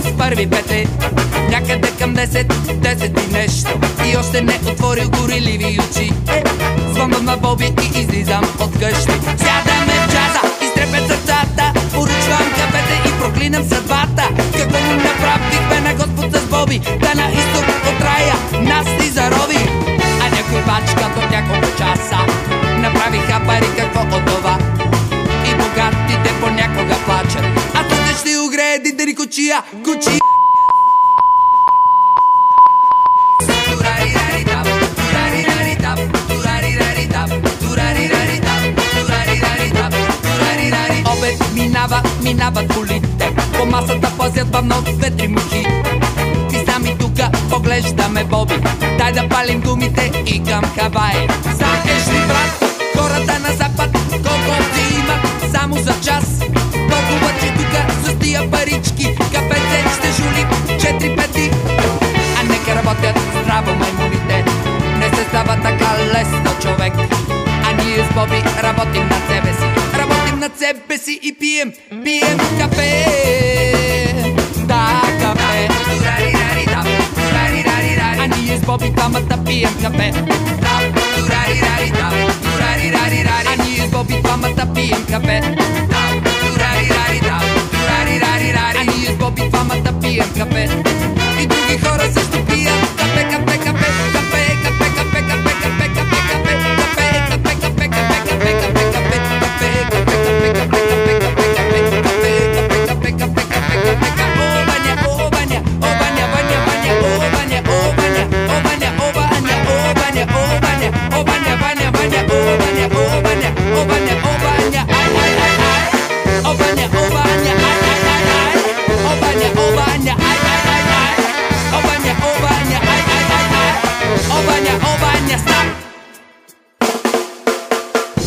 с първи петли. Някъде към 10 и нещо, и още не отворил гореливи очи. Звънвам на Боби и излизам от къщи. Сядаме в джаза, изтрепят сърцата, поръчвам кафете и проклинам съдбата. Какво му направихме на Господ с Боби, да на изток от рая нас ни зарови. А някой бачка от няколко часа направиха пари, какво от това? И богатите понякога плачат, а тук ще огрее дидери кучия, кучия. Минават колите, по масата пазят бавно 2-3 мухи. И сами тука поглеждаме Боби, дай да палим гумите и към Хавай. Знаеш ли, брат, хората на запад колко ти имат само за час? Толкова, че тука с тия парички кафеце ще жули 4 пети. А нека работят здраво маймуните, не се става така лесно, човек. А ние с Боби работим над себе си, над себе си и пием кафе. Да, кафе. А ние с Боби двамата пием кафе. А ние с Боби двамата пием кафе. А ние с Боби двамата пием кафе. И други хора също пият кафе, кафе, кафе, кафе, кафе, кафе, кафе, кафе, кафе, кафе, кафе, кафе, кафе, кафе,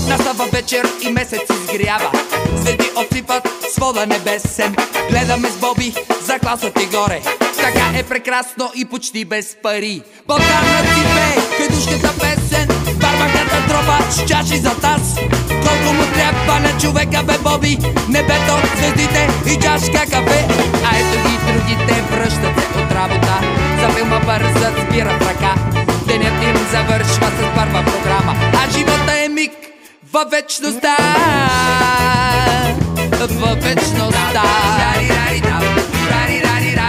Настава вечер и месец изгрява, звезди отсипат свода небесен. Гледаме с Боби за класът и горе, така е прекрасно и почти без пари. Българна си пее хайдушката песен, барбаката тропа с чаши за таз. Колко му трябва на човека, бе, Боби, небето, звездите и чашка кафе. А ето ги другите връщат се от работа, за филма бързат, спират ръка. Денят им завършва с първа програма, а живота е миг във вечността. Във вечността.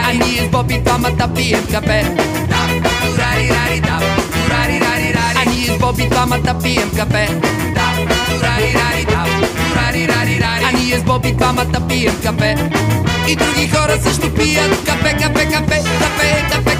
А ние с Боби двамата пием кафе. А ние с Боби двамата пием кафе. А ние с Боби двамата пием кафе. И други хора също пият кафе, кафе, кафе, кафе, кафе.